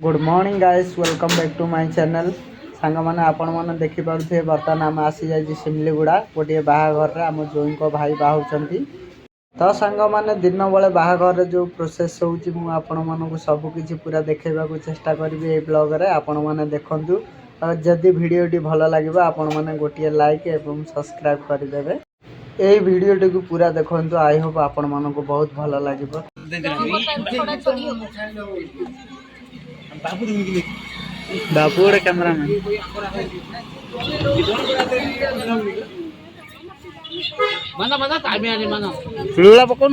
Good morning guys, welcome back to my channel. Song मैंने आपण मैंने देखिपे बर्तमान आम आसी जाइए सिमलीगुड़ा गोटे बाहाघर आम जोई को भाई बाहुंट। तो सांग मैंने दिन बेले बाहाघर जो प्रोसेस होपू सबकि पूरा देखा चेष्टा करी ब्लॉग रे आपण मैंने देखु। जदि भिडटी भल लगे आपण मैंने गोटे लाइक और सब्सक्राइब करदे। यही भिडटी को पूरा देखु। आई होप आपण मानक बहुत भल लगे। बापू गोटे कैमरामैन पकड़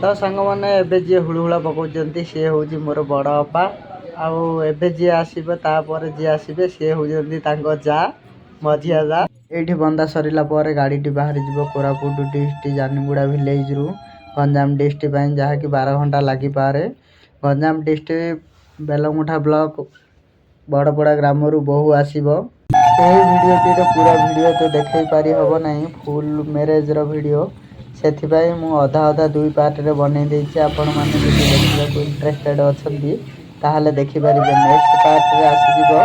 तो सांग मैंने एबे जी हुलहुला पकाउछन्ती सी हूँ मोर बड़ अपा आबे जी आसपर जी आसबे सी हूँ जा मझिया जा। ये बंदा सरला गाड़ी बाहर जीव कोरापुट डिस्ट्रिक्ट जानीगुड़ा विलेज रु गंजाम डिस्ट्रिक्ट जहाँकि 12 घंटा लगिपे। गंजाम डिस्ट्रिक्ट बेलमुठा ब्लॉक बड़पड़ा ग्राम रु बहु आसब। यही भिडटी पूरा वीडियो तो देखे पारि हम ना फुल मैरेज वीडियो से अधा अधा 2 पार्ट रे बने देछि। आपण माने जदि देखिबा इंटरेस्टेड अछंती ताहाले देखि पारिबे। नेक्स्ट पार्ट रे आसीजिवो।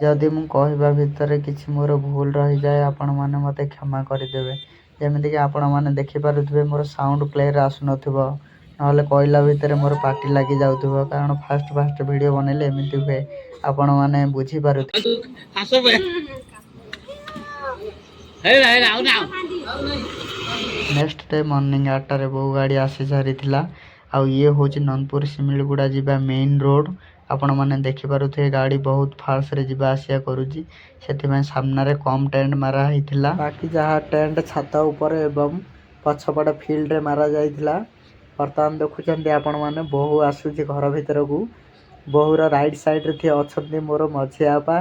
जदि मु कहवा भितर किसी मोर भूल रही जाए आपण माने मते क्षमा करदेवे। जमीती कि आपण माने देखि पारुथिबे मोर साउंड क्लियर आसु नथिबो नहले कहला भितर मोर पार्टी लागि जाउथिबो कारण फास्ट वीडियो बनेले एमिति हुए आपण माने बुझी पारुथिबे। नेक्स्ट डे मॉर्निंग 8 रे बहु गाड़ी आसी सारी आउ ये हूँ नंदपुर सिमिलगुड़ा जीवा मेन रोड। आपण मैंने देखिपे गाड़ी बहुत फास्ट रे जीवा आसिया करुँची से सामने कम टेंट मारा होता। बाकी जहाँ टेंट छात उपर एवं पछपट फील्ड रे मारा जाइथिला। बर्तमान देखुं आपण मैंने बहु आसूची घर भीतर को। बहुर राइट साइड रे अच्छे मोर मझिया अपा,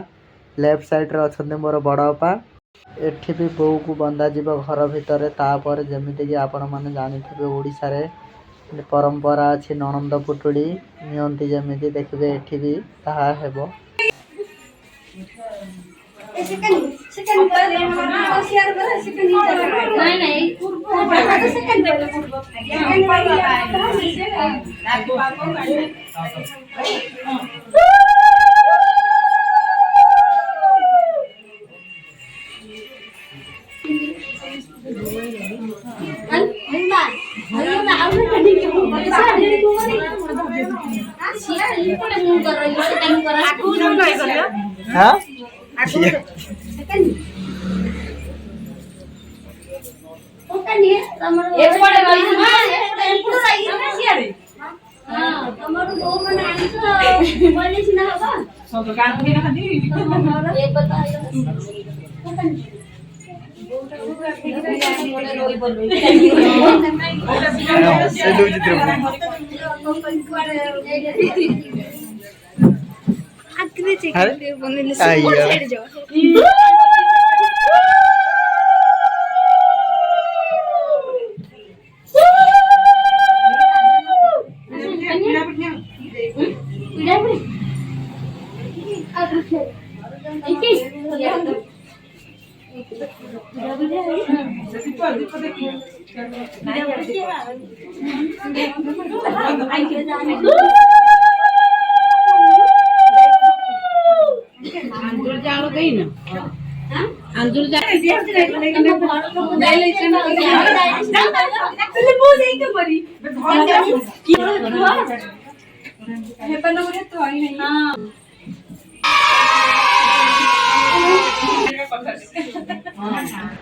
लेफ्ट साइड रे अच्छे मोर बड़ अपा। एठी भी बहु को बंदा जीव घर भितर। तापर जमीती कि आपण मैंने जानिथिबे ओडिसा रे परंपरा अच्छी ननंद पुटुड़ी नियंती जमीती देखिए एठी भी ताहा हेबो।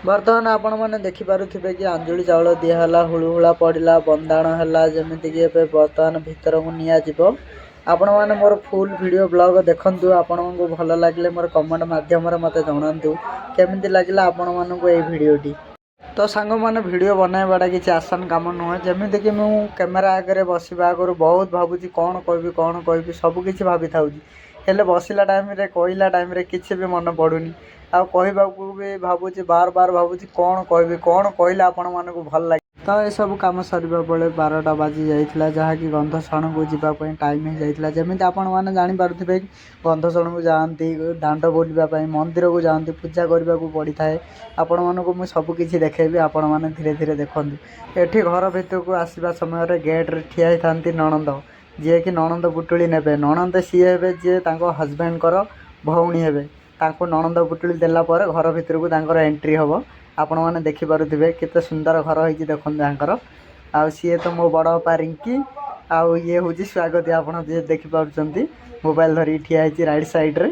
बर्तमान आपण मैंने देखिपे कि अंजुली चाउल दिहला हुलहुला पड़ा बंदाण है जमीती कि बर्तमान भितर को नियाजिब। आपण मैंने मोर फुल वीडियो ब्लॉग देखु। आपण को भल लगे मोर कमेंट मध्यम मत जनातु केमिति लगिला आपण मानक ये भिडटी। तो सांग मैंने वीडियो बनवाटा किसी आसान कम नुहे। जमीती कि मुझ कैमेरा आगे बसवा आगर बहुत भावुँ कौन कह सबकि भाभी था हेल्ले बसला टाइम कहला टाइम किसी भी मन पड़ूनी आ कहवाक भी भावुँ बार बार भावुँ कौन कहला आपण मानक भल लगे। तो ये सब कम सरिबा बेले 12टा बाजी जाइथिला जहाँकि गंधसण को जीवाई टाइम हो जाइथिला। जमिति आपण मैंने जानीपारे गंधसण को जाती दांड बुलवाई मंदिर को जाती पूजा करने को पड़ी थाए। आपण मानक मुझे सबकि देखेबी आपण मैंने धीरे धीरे देखूँ। एठी घर भितर को आसवा समय गेट्रे ठिया था नणंद जी कि नणंद पुटुली ने नणंद सी हे जी हजबैंड भौणी हे नणंद पुटुली देलापर घर भितर को एंट्री हम। आपण मैंने देखिपे केते सुंदर घर होती देखते आउ सी तो मो बड़ बापा रिंकी आउ ये हूँ स्वागत आप देखिपुं मोबाइल धरी ठिया राइट साइड्रे।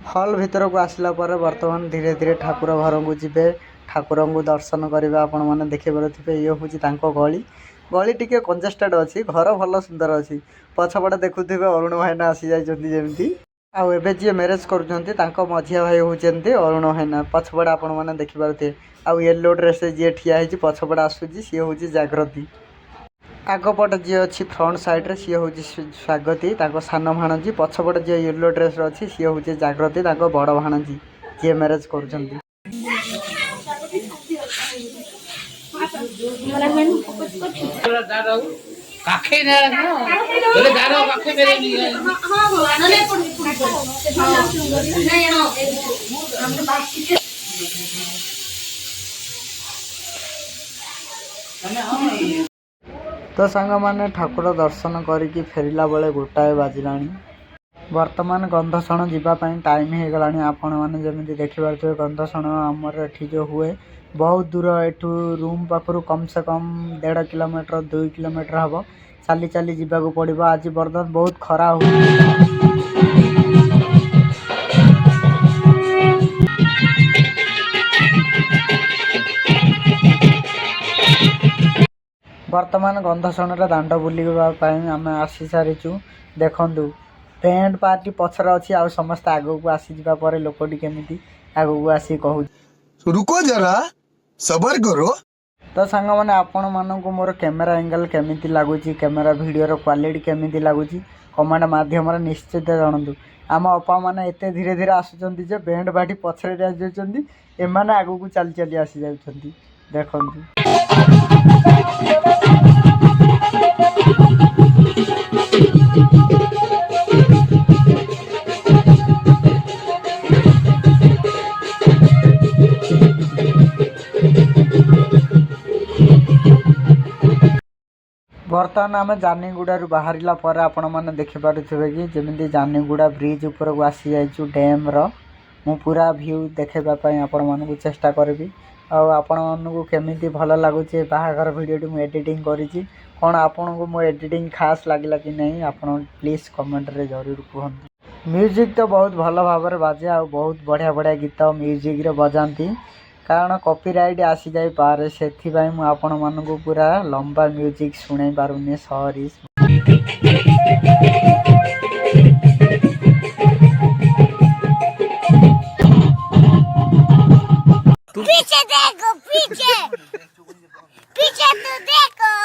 हॉल भितर को आसला बर्तमान धीरे धीरे ठाकुर घर को जी ठाकुर को दर्शन करवा आपण मैंने देखिपे। ये हूँ गली गली टी कंजेस्टेड अच्छी घर भल सुंदर अच्छी पछपटे देखुवे अरुण भाईना आसी जाती आउ एबे जी मैरेज करुँच मझिया भाई होती अरुण भाईना पछपटे आपण मैंने देखिपे। आउ येलो ड्रेस जी ठिया पछपटे आसूसी सी हूँ जागृति आगपट जी अच्छी फ्रंट साइड्रे सी हूँ स्वागती सान भाणजी पछपटे जी येलो ड्रेस अच्छी सी हूँ जागृति बड़ भाणजी जी मैरेज करुँच। तो सांग मैंने ठाकुर दर्शन करके फेरला बेले गोटाए बाजिला। वर्तमान गंधसण जावाई टाइम हो गला। आपण मैंने जमी देखिपे गंधसण आमर एठी जो हुए बहुत दूर एठू रूम पाखु कम से कम 1.5 किलोमीटर 2 किलोमीटर हम चली चली जावाक पड़ो। आज बर्तमान बहुत खरा हो वर्तमान गंधसण दांड बुलवाई आम आसी सारीचु। देखु बैंड पार्टी पछर अच्छी आ समस्त आग को आसीजा लोकटी केमी आग को आसी कहूँ रुको जरा सबर करो। तो सांग मैंने आपण मानक मोर कैमेरा एंगल केमी लगुच कैमेरा वीडियो क्वालिटी केमी लगुच कमेंट मध्यम निश्चित जानतु। आम अपा मैंने एत धीरे धीरे आसुँच बैंड पार्टी पछरे एमाने आग को चली चली आसी जाती देखु। बर्तमान आम जानीगुड़ा बाहर आपण मैंने देखिपे कि जमी जानीगुड़ा ब्रिज उपर को आसी जाइए डैम मु पूरा व्यू देखापी आपण मानक चेष्टा करी। आपण मानक केमी भल लगुच बाहाघर भिडियो मुझे एडिटिंग करी कौन आपन को मो एडिटिंग खास लगला कि नहीं आपण प्लीज कमेंट रे जरूर कहते। म्यूजिक तो बहुत भल भाव में बाजे आ बहुत बढ़िया बढ़िया गीत म्यूजिक रे बजाती कारण कॉपीराइट आसी जाई पारे से आपण मानक पूरा लंबा म्यूजिक शुणाई पारुनी सॉरी। पीछे देखो पीछे पीछे तो देखो।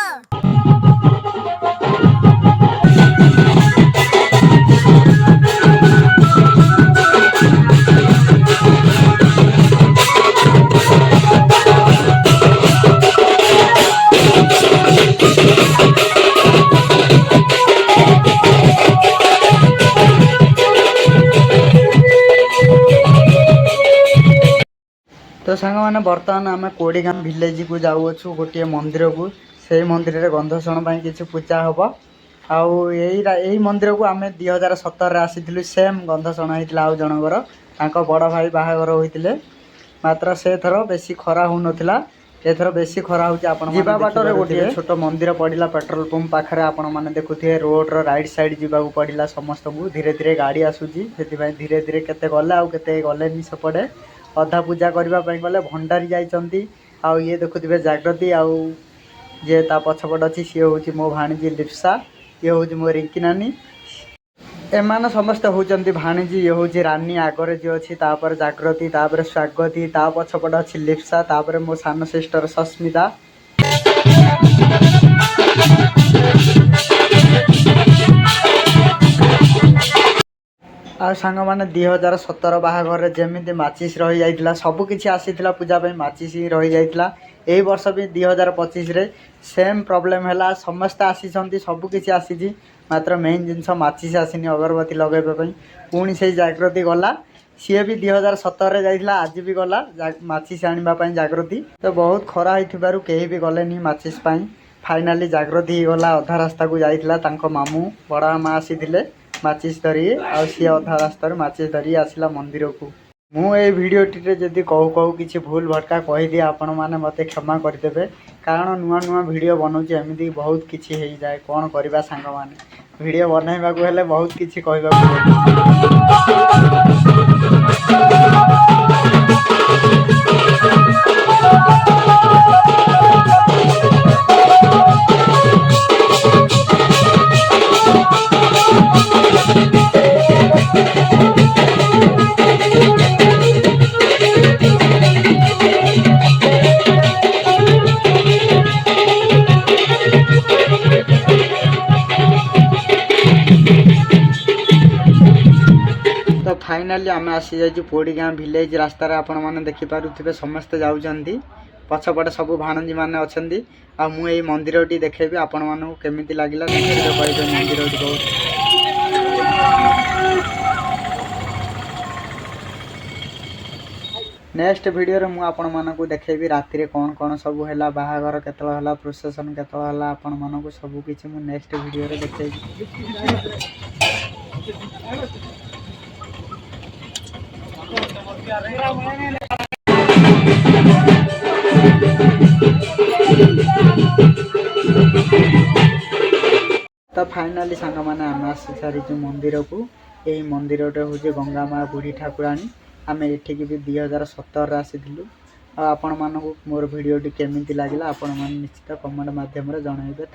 तो सांग मैंने बर्तमान आम कोड़ीगाम विलेज को जाऊँ गोटे मंदिर को से मंदिर में गंधसण किसी पूजा हम आउ यही मंदिर को आम 2017 आसी सेम गंधसण होता आउ जनकर बड़ भाई बाहागर होते मात्र से थर बेसी खरा हो नाला एथर बेसी खरा होगा बाटर गोटे छोट मंदिर पड़ा पेट्रोल पंप पाखे आपण मैंने देखुए रोड्र राइट साइड जावाक पड़ा समस्त को धीरे धीरे गाड़ी आसूसी से धीरे धीरे केते गले आउ केते गलेनी सेपटे अधा पूजा करने गले भंडारी जाइंट आउ ये देखुए जागृति आउ जे ता पछपट अच्छी सी हूँ मो भाणीजी लिप्सा ये हूँ मो रिंकी नानी एमान समस्त होती भाणीजी ये हूँ रानी आगे जी अच्छी तापर जागृति तापर स्वागती ता पछपट अच्छी लिप्सा तापर मो सान सिस्टर सस्मिता आ सांग मैंने 2017 बाहाघर जमी माचिस रही जाइथिला सबकिछि आसीथिला पूजा पे माचिस ही रही जाइथिला यही वर्ष भी 2025 सेम प्रॉब्लम है समस्ते आसी सबकिछि आसी मात्र मेन जिनस माचिस आसीनी अगरबत्ती लगेवाई पुणी से जागृति गला सी भी 2017 जाइला आज भी गला माचिस आने जागृति तो बहुत खरा हो कहीं भी गलेनी माचिस फाइनाली जागृति ही गला अधा रास्ता को जाइला मामू बड़ माँ आसी माचिस धरी आ सी अधा रास्तार माचिस धरी आसला मंदिर को मु ए भिडियोटी जदि कहू कहू किसी भूल भटका कहीदि आपण मैंने मत क्षमा करदे कारण नुआ नुआ भिडियो बनाऊँ एमती बहुत किसी हो जाए कौन करवा सांग मैंने भिडियो बनवाक हेले बहुत किसी तो फाइनाली आम आसी जाइए पोड़ी गाँ विलेज रास्तार आपण मैंने देखिपे समस्ते जाऊँगी पछपटे सब भाणजी मैंने अच्छा मुझे मंदिर टी देखेबी आपण मानू केमी लगे मंदिर टी बहुत नेक्स्ट वीडियो मु आपण मानू देखेबी राति कौन कौन सब है बाहागर केतला प्रोसेसन केतला आपण मानू सब किसी मु नेक्स्ट वीडियो देखेबी। तो फाइनाली सांग मैंने आम आसी सारी मंदिर को यही मंदिर हूँ गंगा माँ बुढ़ी ठाकुराणी आम एठिक भी 2017 आसीलु आपण मानक मोर भिडियोटी केमी लगे आपण मैंने निश्चित कमेंट मध्यम जनइबे।